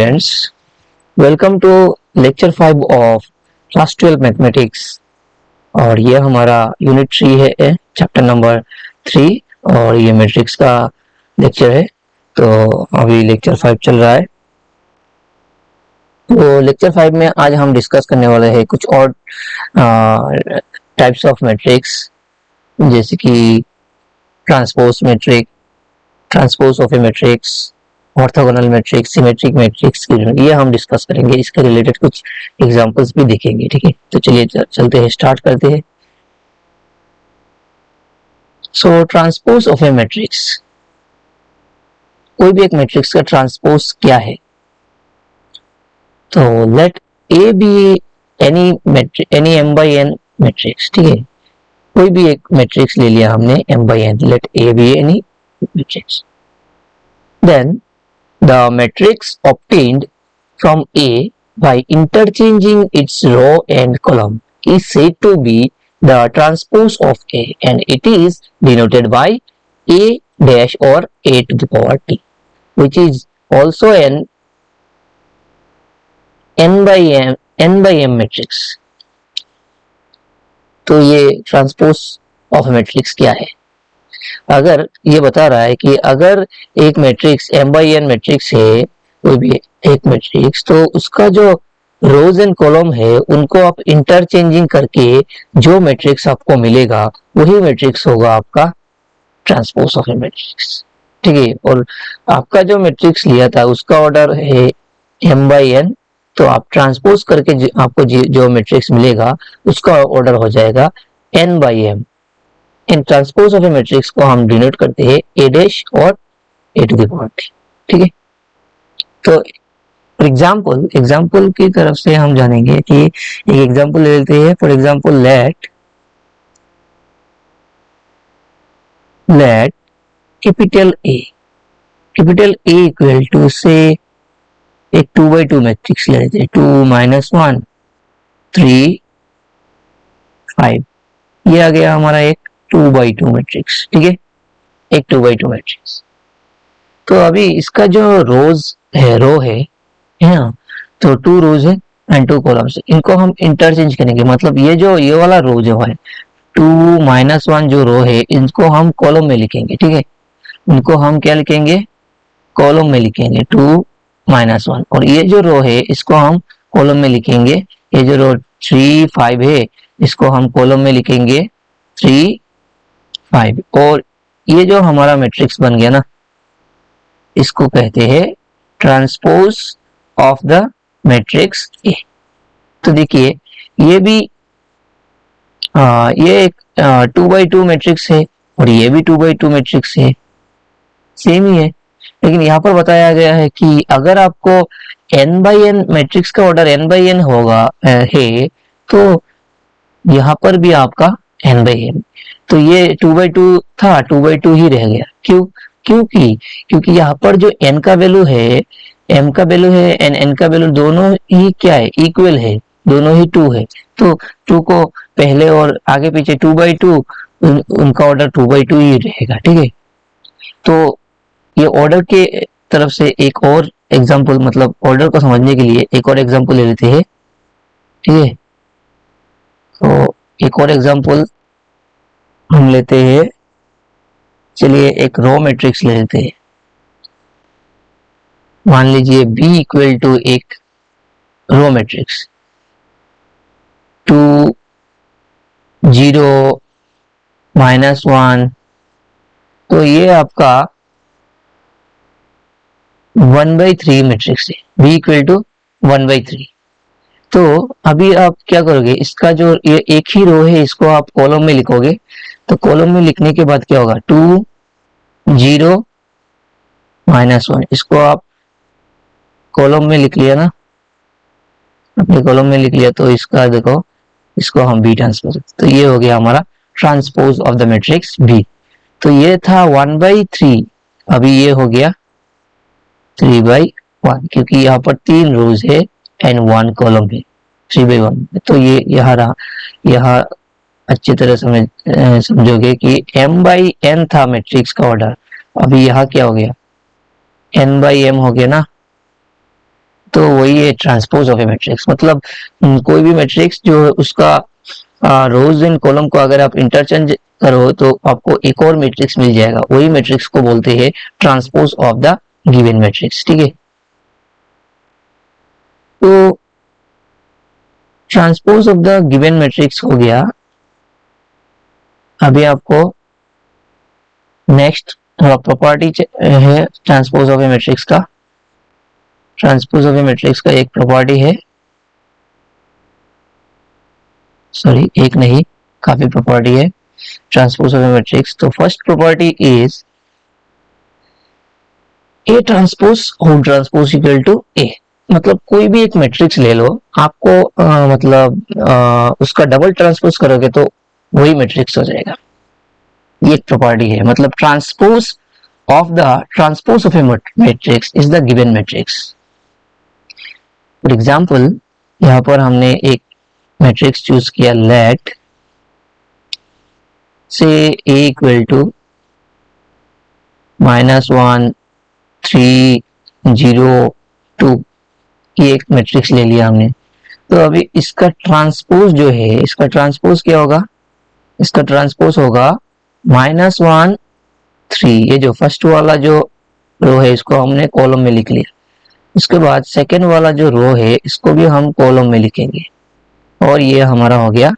Friends, welcome to lecture 5 of class 12 mathematics. और ये हमारा यूनिट 3 है, चैप्टर नंबर 3 और ये मैट्रिक्स का लेक्चर है। तो अभी लेक्चर 5 चल रहा है। तो लेक्चर 5 में आज हम डिस्कस करने वाले हैं कुछ और टाइप्स ऑफ मैट्रिक्स, जैसे कि transpose matrix, transpose of A matrix, orthogonal matrix, symmetric matrix, ये हम डिस्कस करेंगे। इसके रिलेटेड कुछ एग्जांपल्स भी देखेंगे। ठीक है, तो चलिए चलते हैं, स्टार्ट करते हैं। So transpose of A matrix, कोई भी एक मैट्रिक्स का ट्रांसपोज क्या है? तो let A be any m by n matrix. ठीक है, कोई भी एक मैट्रिक्स ले लिया हमने m by n, let A be any matrix, then the matrix obtained from A by interchanging its row and column is said to be the transpose of A, and it is denoted by A dash or A to the power t, which is also an n by m matrix. तो ये transpose of matrix क्या है? अगर ये बता रहा है कि अगर एक matrix m by n matrix है, कोई भी एक मैट्रिक्स, तो उसका जो रोज एंड कॉलम है उनको आप इंटरचेंजिंग करके जो मैट्रिक्स आपको मिलेगा वही मैट्रिक्स होगा आपका ट्रांसपोज ऑफ ए मैट्रिक्स। ठीक है, और आपका जो मैट्रिक्स लिया था उसका ऑर्डर है m by n, तो आप ट्रांसपोज करके आपको जो मैट्रिक्स मिलेगा उसका ऑर्डर हो जाएगा n by m। इन ट्रांसपोज ऑफ ए मैट्रिक्स को हम डिनोट करते हैं a डैश और a to the power t। ठीक है, तो एग्जाम्पल की तरफ से हम जानेंगे कि एक एग्जाम्पल ले लेते हैं। For example let capital A equal to से एक 2x2 मैट्रिक्स ले लेते हैं, 2 -1 3 5। ये आ गया हमारा एक 2x2 मैट्रिक्स। ठीक है, एक 2x2 मैट्रिक्स। तो अभी इसका जो रो है ना, तो 2 रोज है एंड 2 कॉलम्स, इनको हम इंटरचेंज करेंगे। मतलब ये वाला रो जो है 2 -1 जो रो है, इनको हम कॉलम में लिखेंगे। ठीक है, इनको हम क्या लिखेंगे? कॉलम में लिखेंगे 2 -1। और ये जो रो है इसको हम कॉलम में लिखेंगे। ये जो रो 3 5 है इसको हम कॉलम में लिखेंगे 3 5। और ये जो हमारा मैट्रिक्स बन गया ना, इसको कहते हैं transpose of the matrix A. तो देखिए ये भी ये एक 2x2 मैट्रिक्स है और ये भी 2x2 मैट्रिक्स है, सेम ही है। लेकिन यहाँ पर बताया गया है कि अगर आपको n by n मैट्रिक्स का ऑर्डर n by n होगा है, तो यहाँ पर भी आपका n by n, तो ये 2x2 था, 2x2 ही रह गया। क्योंकि यहाँ पर जो n का वैल्यू है, m का वैल्यू है एंड n का वैल्यू दोनों ही क्या है? इक्वल है, दोनों ही 2 है। तो 2 को पहले और आगे पीछे 2x2, उनका ऑर्डर 2x2 ही रहेगा। ठीक है, तो ये ऑर्डर के तरफ से एक और एग्जांपल, मतलब ऑर्डर को समझने के लिए एक और एग्जांपल ले लेते हैं। ठीक है, तो एक और एग्जांपल हम लेते हैं। चलिए एक रो मैट्रिक्स ले लेते हैं। मान लीजिए B इक्वल टू एक रो मैट्रिक्स 2 0 -1, तो ये आपका 1/3 मैट्रिक्स है। B equal to 1/3। तो अभी आप क्या करोगे? इसका जो ये एक ही रो है इसको आप कॉलम में लिखोगे। तो कॉलम में लिखने के बाद क्या होगा? 2 0 -1, इसको आप कॉलम में लिख लिया ना, अपने कॉलम में लिख लिया। तो इसका देखो, इसको हम B ट्रांसपोज, तो ये हो गया हमारा transpose of the matrix B। तो ये था 1/3, अभी ये हो गया 3/1, क्योंकि यहाँ पर 3 रोज है एंड 1 कॉलम है, 3/1। तो ये यहाँ अच्छी तरह समझोगे कि m by n था मैट्रिक्स का ऑर्डर, अभी यहाँ क्या हो गया? n by m हो गया ना। तो वही है ट्रांसपोज ऑफ ए मैट्रिक्स। मतलब कोई भी मैट्रिक्स जो उसका रोज इन कॉलम को अगर आप इंटरचेंज करो तो आपको एक और मैट्रिक्स मिल जाएगा, वही मैट्रिक्स को बोलते हैं transpose of the given matrix. ठीक है, तो transpose of the given matrix हो गया। अभी आपको नेक्स्ट प्रॉपर्टी है ट्रांसपोज ऑफ ए मैट्रिक्स का। ट्रांसपोज ऑफ ए मैट्रिक्स का एक प्रॉपर्टी है, सॉरी एक नहीं काफी प्रॉपर्टी है ट्रांसपोज ऑफ ए मैट्रिक्स। तो first property is A transpose whole transpose equal to A. मतलब कोई भी एक मैट्रिक्स ले लो, आपको उसका डबल ट्रांसपोज करोगे तो वही मैट्रिक्स हो जाएगा। ये एक प्रॉपर्टी है, मतलब transpose of A matrix is the given matrix. For example यहाँ पर हमने एक मैट्रिक्स चूज किया, लेट से ए इक्वल टू -1 3 0 2, ये एक मैट्रिक्स ले लिया हमने। तो अभी इसका ट्रांसपोज जो है, इसका ट्रांसपोज क्या होगा? इसका ट्रांसपोज होगा -1 3, ये जो फर्स्ट वाला जो रो है इसको हमने कॉलम में लिख लिया। उसके बाद सेकेंड वाला जो रो है इसको भी हम कॉलम में लिखेंगे, और ये हमारा हो गया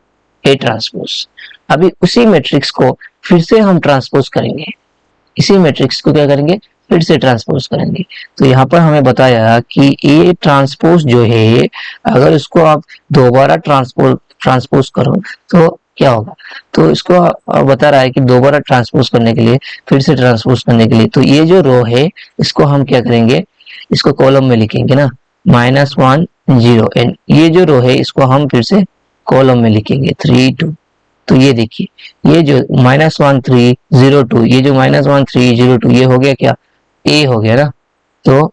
ए ट्रांसपोज। अभी उसी मैट्रिक्स को फिर से हम ट्रांसपोज करेंगे, इसी मैट्रिक्स को क्या करेंगे, फिर से ट्रांसपोज करेंगे। तो यहाँ पर हमें बताया कि ए ट्रांसपोज जो है अगर इसको आप दोबारा ट्रांसपोज करो तो क्या होगा। तो इसको बता रहा है कि दोबारा ट्रांसपोज करने के लिए, फिर से ट्रांसपोज करने के लिए, तो ये जो रो है इसको हम क्या करेंगे, इसको कॉलम में लिखेंगे ना, -1 0, एंड ये जो रो है इसको हम फिर से कॉलम में लिखेंगे 3 2। तो ये देखिए ये जो -1 3 0 2, ये जो -1 3 0 2 ये हो गया क्या, ए हो गया ना। तो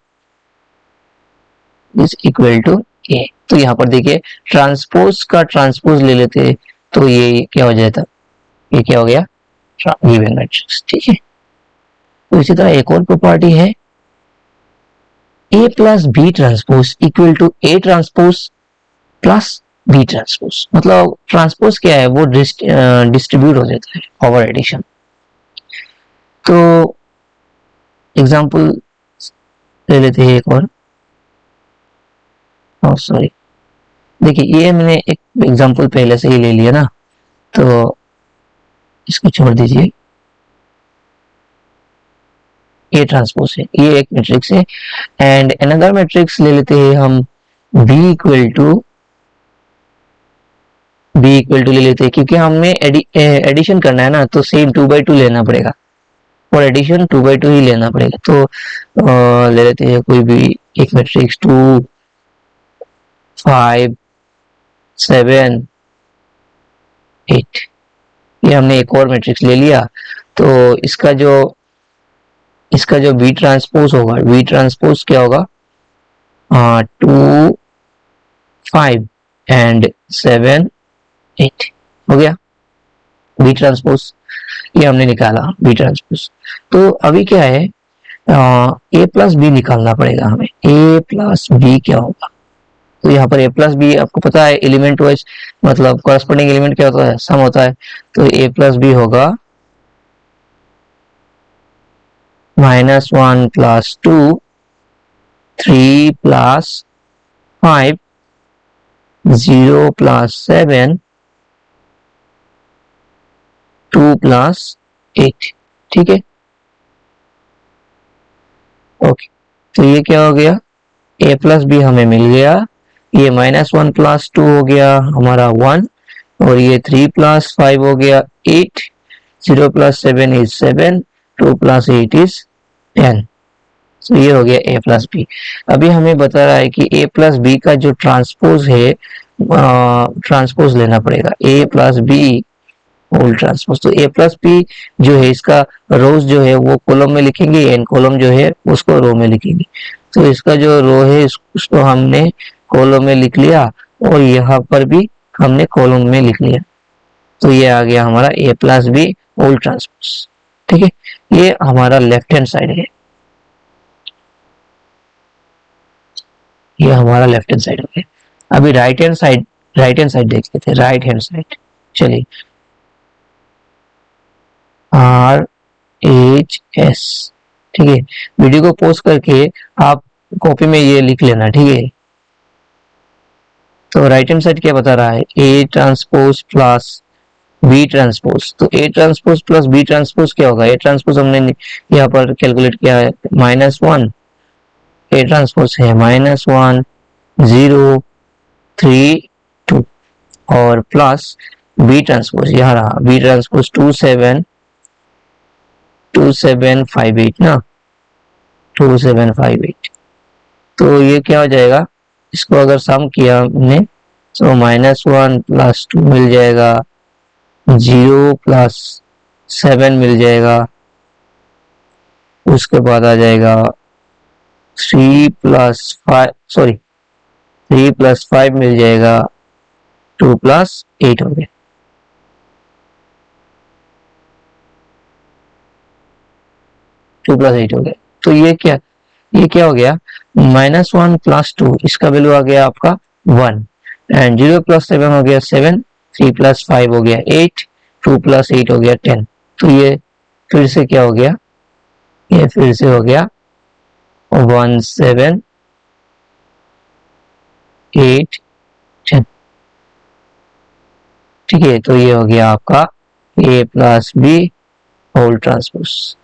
इज इक्वल टू ए। तो यहाँ पर देखिए ट्रांसपोज का ट्रांसपोज ले लेते तो ये क्या हो जाता, ये क्या हो गया, गिवन मैट्रिक्स। ठीक है, तो इसी तरह एक और प्रॉपर्टी है, A plus B transpose equal to A transpose plus B transpose. मतलब ट्रांसपोज क्या है, वो डिस्ट्रीब्यूट हो जाता है ओवर एडिशन। तो एग्जांपल ले लेते हैं एक और, सॉरी देखिए ये मैंने एक एग्जांपल पहले से ही ले लिया ना, तो इसको छोड़ दीजिए। ए ट्रांसपोज है, ये एक मैट्रिक्स है, एंड अनदर मैट्रिक्स ले लेते हैं हम बी इक्वल टू ले लेते हैं, क्योंकि हमें एडिशन करना है ना, तो सेम 2/2 लेना पड़ेगा, और एडिशन 2/2 ही लेना पड़ेगा। तो ले लेते हैं कोई भी एक मैट्रिक्स 2 5 7 8, ये हमने एक और मैट्रिक्स ले लिया। तो इसका जो बी ट्रांसपोज होगा, बी ट्रांसपोज क्या होगा, 2 5 एंड 7 8 हो गया बी ट्रांसपोज, ये हमने निकाला बी ट्रांसपोज। तो अभी क्या है, ए प्लस बी निकालना पड़ेगा हमें। ए प्लस बी क्या होगा, तो यहाँ पर ए प्लस बी आपको पता है एलिमेंट वाइज, मतलब कॉरस्पॉन्डिंग एलिमेंट क्या होता है, सम होता है। तो ए प्लस बी होगा -1 + 2 3 + 5 0 + 7 2 + 8। ठीक है, ओके। तो ये क्या हो गया, a प्लस बी हमें मिल गया, ये -1 + 2 हो गया हमारा 1, और ये 3 + 5 हो गया 8, 0 + 7 is 7, 2 + 8 is 10। तो ये हो गया a प्लस बी। अभी हमें बता रहा है कि a प्लस बी का जो ट्रांसपोज है, ट्रांसपोज लेना पड़ेगा, a plus B whole transpose. तो a प्लस बी जो है इसका रोज जो है वो कॉलम में लिखेंगे, एंड कॉलम जो है उसको रो में लिखेंगे। तो इसका जो रो है उसको हमने कॉलम में लिख लिया, और यहाँ पर भी हमने कॉलम में लिख लिया। तो ये आ गया हमारा a plus B whole transpose. ठीक है, ये हमारा लेफ्ट हैंड साइड है। ये हमारा लेफ्ट हैंड साइड हो गया। अभी राइट हैंड साइड देख लेते हैं। राइट हैंड साइड चलिए RHS, ठीक है। वीडियो को पोस्ट करके आप कॉपी में ये लिख लेना, ठीक है। तो राइट हैंड साइड क्या बता रहा है, A transpose plus B transpose. तो A transpose plus B transpose क्या होगा, A ट्रांसपोज हमने यहाँ पर कैलकुलेट किया है -1, A ट्रांसपोज है -1 0 3 2 और प्लस B ट्रांसपोज यहाँ रहा, B ट्रांसपोज 2758 ना, 2758। तो ये क्या हो जाएगा, इसको अगर सम किया हमने तो -1 + 2 मिल जाएगा, 0 + 7 मिल जाएगा, उसके बाद आ जाएगा 3 + 5 मिल जाएगा, 2 + 8 हो गया। तो ये क्या हो गया, -1 + 2 इसका वैल्यू आ गया आपका 1 एंड 0 + 7 हो गया 7, 3 + 5 हो गया 8, 2 + 8 हो गया 10। तो ये फिर से क्या हो गया, ये फिर से हो गया 1 7 8 10, ठीक है। तो ये हो गया आपका A + B होल ट्रांसपोज,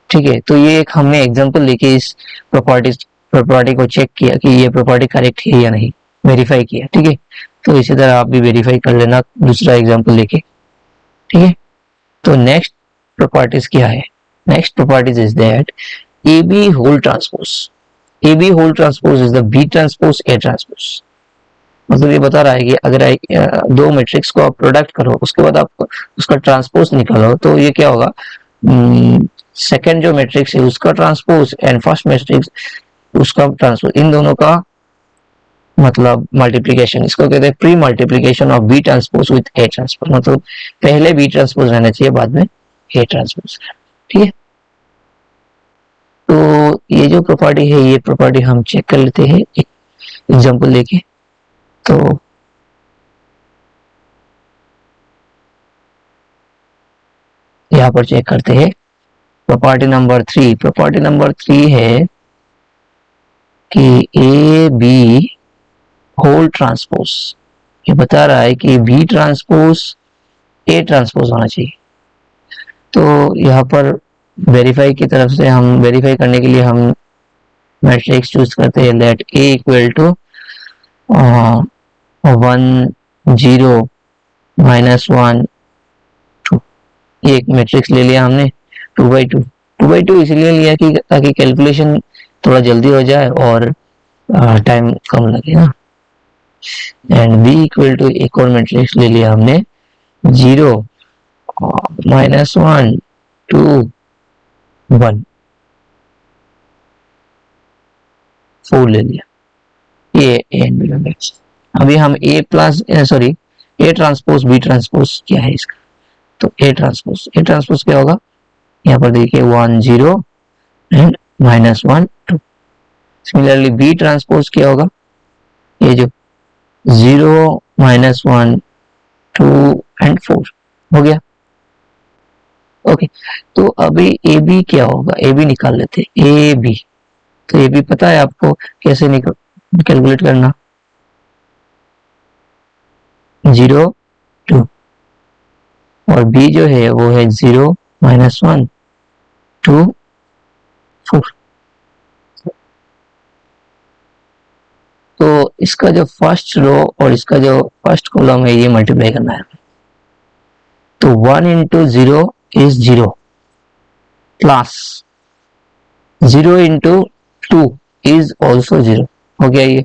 ठीक है। तो ये एक हमने एग्जांपल लेके इस प्रॉपर्टी को चेक किया कि ये प्रॉपर्टी करेक्ट है या नहीं, वेरीफाई किया, ठीक है। तो इसी तरह आप भी वेरीफाई कर लेना दूसरा एग्जांपल लेके, ठीक है। तो नेक्स्ट प्रॉपर्टीज क्या है, next properties is that AB whole transpose, AB whole transpose is the B transpose A transpose. मतलब ये बता रहा है कि अगर दो मैट्रिक्स को आप प्रोडक्ट करो उसके बाद आप उसका ट्रांसपोज निकालो तो ये क्या होगा, सेकंड जो मैट्रिक्स है उसका ट्रांसपोज एंड फर्स्ट मैट्रिक्स उसका ट्रांसपोज, इन दोनों का मतलब मल्टीप्लीकेशन, इसको कहते हैं pre multiplication of B transpose with A transpose. मतलब पहले B ट्रांसपोज रहना चाहिए बाद में A ट्रांसपोज, ठीक है। तो ये जो प्रॉपर्टी है ये प्रॉपर्टी हम चेक कर लेते हैं एक एग्जांपल लेके। तो यहाँ पर चेक करते हैं प्रॉपर्टी नंबर 3। प्रॉपर्टी नंबर 3 है कि AB होल ट्रांसपोज, ये बता रहा है कि B ट्रांसपोज A ट्रांसपोज होना चाहिए। तो यहाँ पर वेरीफाई की तरफ से हम वेरीफाई करने के लिए हम मैट्रिक्स चूज करते हैं लेट A = 1 0 -1 2। ये एक मैट्रिक्स ले लिया हमने 2/2। 2/2 इसलिए लिया कि ताकि कैलकुलेशन थोड़ा जल्दी हो जाए और टाइम कम लगे ना। एंड B = एक और मैट्रिक्स ले लिया हमने 0 -1 2 1 4 ले लिया, ये एंड B मैट्रिक्स। अभी हम A ट्रांसपोज B ट्रांसपोज क्या है इसका, तो A ट्रांसपोज क्या होगा, यहाँ पर देखिए 1 0 एंड -1 2। सिमिलरली B ट्रांसपोज क्या होगा, ये जो 0 -1 2 एंड 4 हो गया, ओके। तो अभी AB क्या होगा, AB निकाल लेते हैं AB। तो AB पता है आपको कैसे कैलकुलेट करना, 0 2 और B जो है वो है 0 -1 2 4। तो इसका जो फर्स्ट रो और इसका जो फर्स्ट कॉलम है ये मल्टीप्लाई करना है। तो 1 × 0 is 0 प्लस 0 × 2 is also 0 हो गया ये।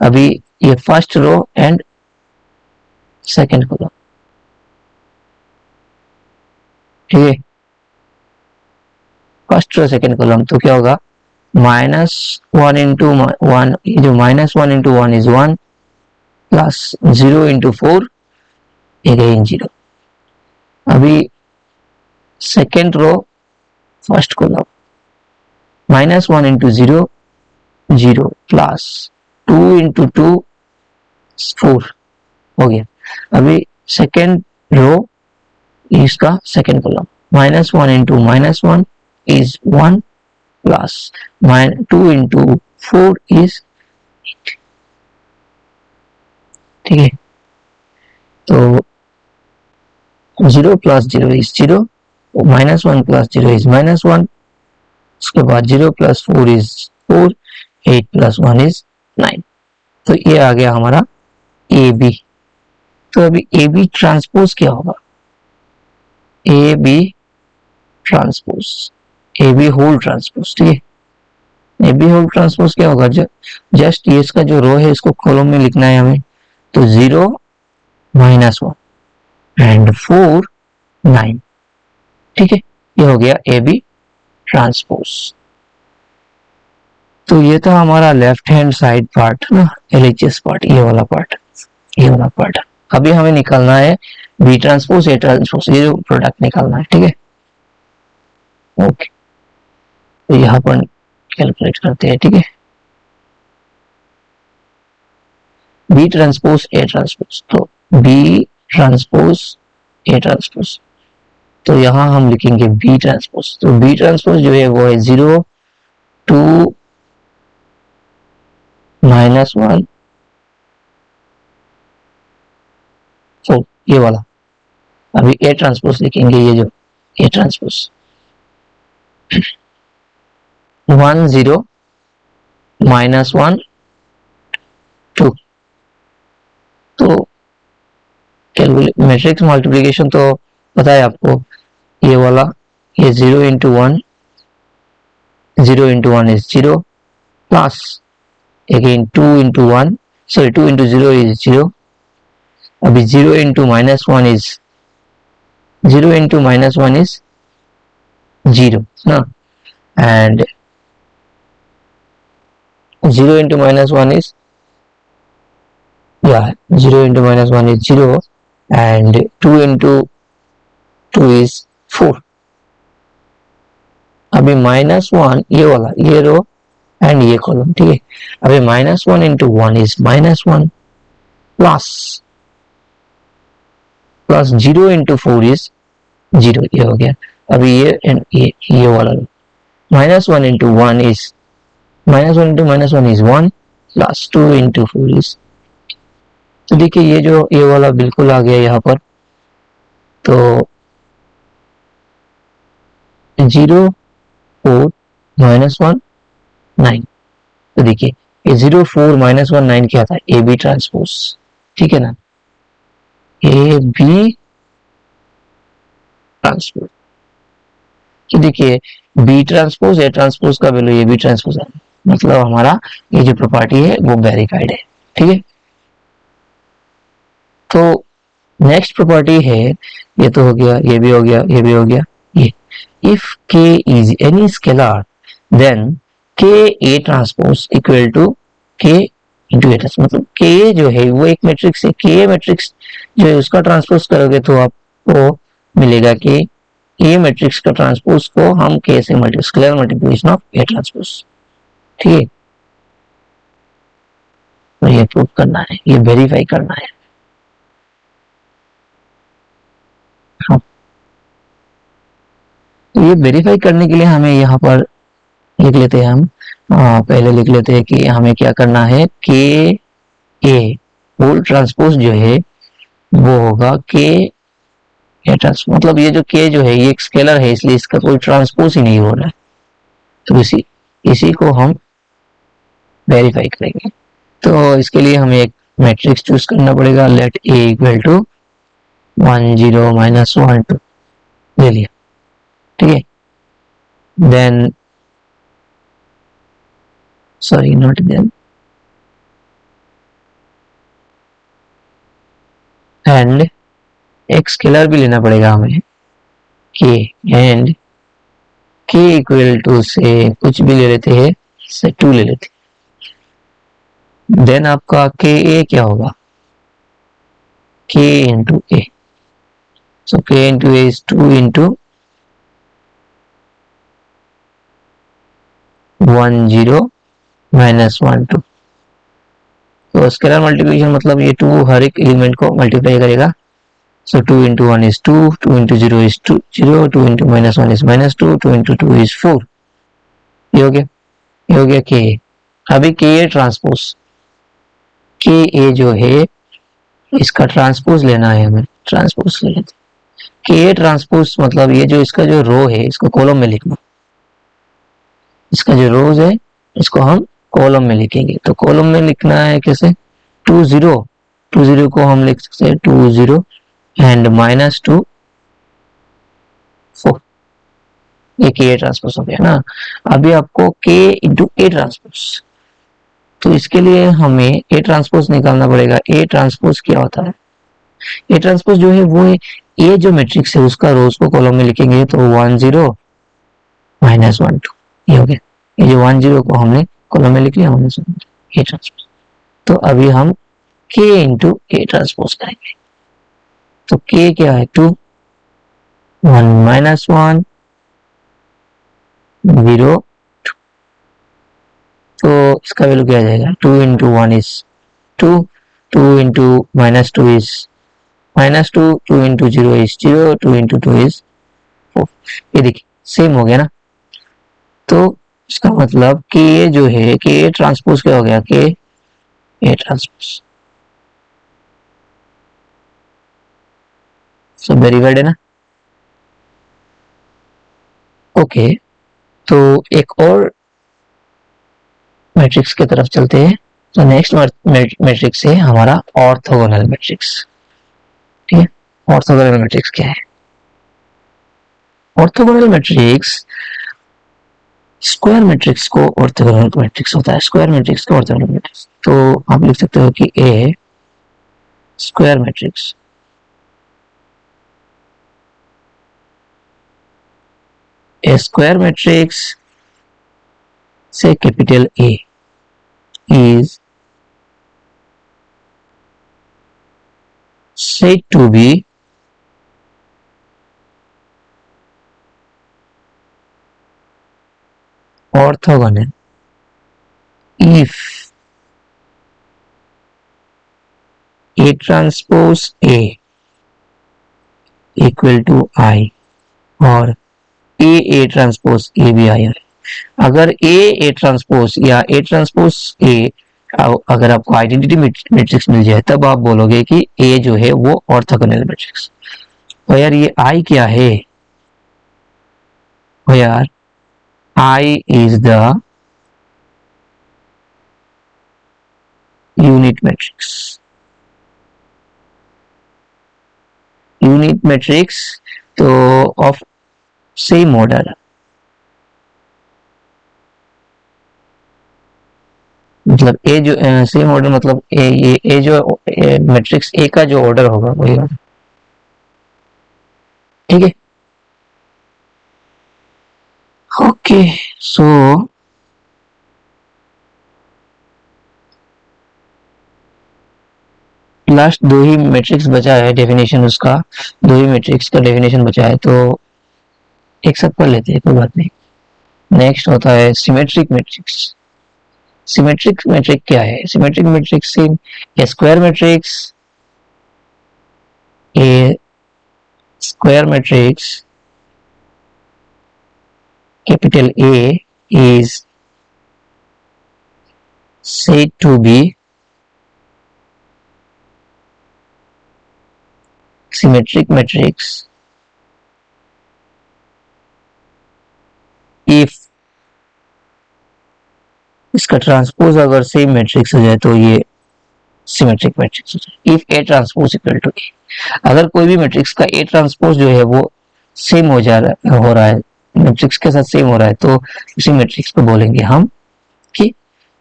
अभी ये first row and second column, ठीक है, फर्स्ट रो सेकंड कॉलम। तो क्या होगा, -1 × 1, ये जो -1 × 1 is 1 प्लस 0 × 4 अगेन 0। अभी second row first column -1 × 0 0 plus 2 into 2 4 हो गया। अभी सेकेंड रो इसका second column -1 into -1 is 1 plus 2 into 4 is 8। ठीक है, तो 0 प्लस 0 इज 0, -1 प्लस 0 इज -1, उसके बाद 0 प्लस 4 इज 4, 8 प्लस 1 इज 9। तो ये आ गया हमारा ए बी। तो अभी ए बी ट्रांसपोज क्या होगा, A B transpose, A B whole transpose. ठीक है, ए बी होल ट्रांसपोज क्या होगा, जस्ट ये इसका जो रो है इसको कॉलम में लिखना है हमें। तो 0 -1 एंड 4 9। ठीक है, ये हो गया ए बी ट्रांसपोज। तो ये था हमारा लेफ्ट हैंड साइड पार्ट ना, एलएचएस पार्ट, ये वाला पार्ट, ये वाला पार्ट। अभी हमें निकालना है बी ट्रांसपोज ए ट्रांसपोज, ये जो प्रोडक्ट निकालना है। ठीक है, ओके, तो यहाँ पर कैलकुलेट करते हैं। ठीक है, बी ट्रांसपोज ए ट्रांसपोज, तो बी ट्रांसपोज ए ट्रांसपोज, तो यहाँ हम लिखेंगे बी ट्रांसपोज। तो बी ट्रांसपोज जो है वो है 0 2 -1 4, ये वाला। अभी ए ट्रांसपोज लिखेंगे, ये जो ए ट्रांसपोज 1 0 -1 2। तो कैलकुलेट मैट्रिक्स मल्टीप्लिकेशन तो पता है आपको, ये वाला, ये 0 into 1, 0 into 1 is 0 plus again 2 into 1, sorry 2 into 0 is 0। अभी 0 इंटू -1 इज 0 इंटू -1 इज 0 ना, and 0 into -1 is, yeah, 0 into -1 is 0 and 2 into 2 is 4। अभी -1 ये वाला, ये रो एंड ये कॉलम। ठीक है, अभी -1 into 1 is -1 plus 0 into 4 is 0, ये हो गया। अभी ये एंड ये वाला रो, -1 into 1 is -1 into -1 is 1 plus 2 into 4 is। तो देखिए ये जो ये वाला बिल्कुल आ गया यहाँ पर। तो 0 4 -1 9। तो देखिए ये 0 4 -1 9 क्या था, ए बी ट्रांसपोज। ठीक है ना, ए बी ट्रांसपोज। तो देखिए बी ट्रांसपोज ए ट्रांसपोज का वैल्यू ए बी ट्रांसपोज है, मतलब हमारा ये जो प्रॉपर्टी है वो वेरीफाइड है। ठीक है, तो नेक्स्ट प्रॉपर्टी है, ये तो हो गया, ये भी हो गया, ये भी हो गया। ये if k is any scalar then k a transpose equal to k into A transpose. मतलब k जो है वो एक मैट्रिक्स है, k मैट्रिक्स जो है उसका ट्रांसपोज करोगे तो आपको मिलेगा कि a मैट्रिक्स का ट्रांसपोज को हम k से scalar multiplication of a transpose. ठीक है, तो ये प्रूव करना है, ये वेरीफाई करना है। तो ये वेरीफाई करने के लिए हमें यहाँ पर लिख लेते हैं हम, पहले लिख लेते हैं कि हमें क्या करना है, के ए होल ट्रांसपोज जो है वो होगा के ए ट्रांसपोज। मतलब ये जो के जो है ये एक स्केलर है, इसलिए इसका कोई ट्रांसपोज ही नहीं हो रहा है। तो इसी को हम वेरीफाई करेंगे। तो इसके लिए हमें एक मैट्रिक्स चूज करना पड़ेगा, लेट ए इक्वल टू 1 0 -1 2 ले लिया। ठीक है, then sorry not then, and एक स्केलर भी लेना पड़ेगा हमें, के, एंड के इक्वल टू से कुछ भी ले लेते हैं, से 2 ले लेते हैं। देन आपका के ए क्या होगा, के इंटू ए। सो के इंटू ए इज 2 इंटू 1 0 -1 2। तो स्केलर मल्टीप्लिकेशन मतलब ये 2 हर एक एलिमेंट को मल्टीप्लाई करेगा। So 2 into 1 is 2, 2 into 0 is 2, 0, 2 into -1 is -2, 2 into 2 is 4। ये हो गया, ये हो गया के। अभी के ए ट्रांसपोज, के ए जो है इसका ट्रांसपोज लेना है हमें, ट्रांसपोज ले लेते। के ए ट्रांसपोज मतलब ये जो इसका जो रो है इसको कॉलम में लिखना, इसका जो रोज है इसको हम कॉलम में लिखेंगे। तो कॉलम में लिखना है कैसे, 2 0, 2 0 को हम लिख सकते हैं 2 0 एंड -2 4। ये के ए ट्रांसपोज हो गया ना। अभी आपको के इंटू ए ट्रांसपोज, तो इसके लिए हमें ए ट्रांसपोज निकालना पड़ेगा। ए ट्रांसपोज क्या होता है, ए ट्रांसपोज जो है वो ए जो मैट्रिक्स है उसका रोज को कॉलम में लिखेंगे। तो 1 0 -1 2, ये हो गया। ये जो 1 0 को हमने कॉलम में लिख लिया -1 ए ट्रांसपोज। तो अभी हम के इंटू ए ट्रांसपोज करेंगे। तो के क्या है 2, 1 -1 0 2। तो इसका वैल्यू क्या आ जाएगा, 2 into 1 is 2, 2 into -2 is -2, 2 into 0 is 0, 2 into 2 is 4। ये देखिए सेम हो गया ना। तो इसका मतलब कि ये जो है कि ये ट्रांसपोज क्या हो गया, कि ये ट्रांसपोज सब वेरीफाइड है ना। ओके, तो एक और मैट्रिक्स की तरफ चलते हैं। तो नेक्स्ट मैट्रिक्स है हमारा ऑर्थोगोनल मैट्रिक्स। ठीक है, ऑर्थोगोनल मैट्रिक्स क्या है, ऑर्थोगोनल मैट्रिक्स स्क्वायर मैट्रिक्स को ऑर्थोगोनल मैट्रिक्स होता है, स्क्वायर मैट्रिक्स को ऑर्थोगोनल मैट्रिक्स। तो आप लिख सकते हो कि A square matrix A square matrix से capital A is said to be orthogonal if A transpose A equal to I और A transpose A भी आई है। अगर A ट्रांसपोज या A ट्रांसपोज A अगर आपको आइडेंटिटी मैट्रिक्स मिल जाए तब आप बोलोगे कि A जो है वो ऑर्थोगोनल मैट्रिक्स। तो यार ये I क्या है, तो यार I is the unit matrix, unit matrix तो ऑफ सेम ऑर्डर, मतलब ए जो सेम ऑर्डर मतलब ए जो मैट्रिक्स ए का जो ऑर्डर होगा वही होगा। ठीक है, ओके। सो लास्ट दो ही मैट्रिक्स बचा है, डेफिनेशन उसका दो ही मैट्रिक्स का डेफिनेशन बचा है, तो एक सब कर लेते हैं, कोई बात नहीं। नेक्स्ट होता है सिमेट्रिक मैट्रिक्स। सिमेट्रिक मैट्रिक क्या है, symmetric matrix A square matrix, A square matrix capital A is said to be symmetric matrix if इसका ट्रांसपोज अगर सेम मैट्रिक्स हो जाए तो ये सिमेट्रिक मैट्रिक्स हो जाए। If A transpose equal to A, अगर कोई भी मैट्रिक्स का ए ट्रांसपोज जो है वो सेम हो रहा है मैट्रिक्स के साथ सेम हो रहा है, तो उसी मैट्रिक्स को बोलेंगे हम कि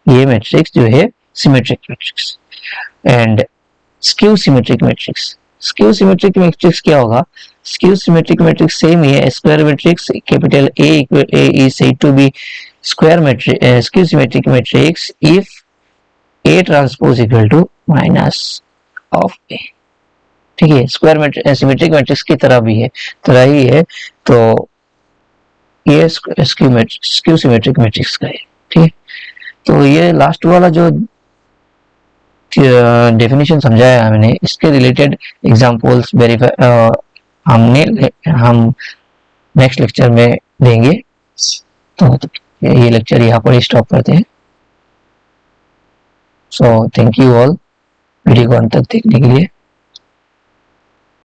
ये मैट्रिक्स जो है symmetric matrix. And skew symmetric matrix, skew symmetric matrix क्या होगा, स्क्यू सिमेट्रिक मैट्रिक्स सेम ही है, square matrix capital A is said to be square matrix skew symmetric matrix if A transpose equal to minus of A. ठीक है, square symmetric matrix की तरह भी है, तरह ही है, तो ये स्क्यू सिमेट्रिक मैट्रिक्स का है। ठीक है, तो ये लास्ट वाला जो डेफिनेशन समझाया है मैंने, इसके रिलेटेड एग्जांपल्स वेरीफाई हम नेक्स्ट लेक्चर में देंगे। तो ये लेक्चर यहाँ पर स्टॉप करते हैं। So thank you all video को अंत तक देखने के लिए।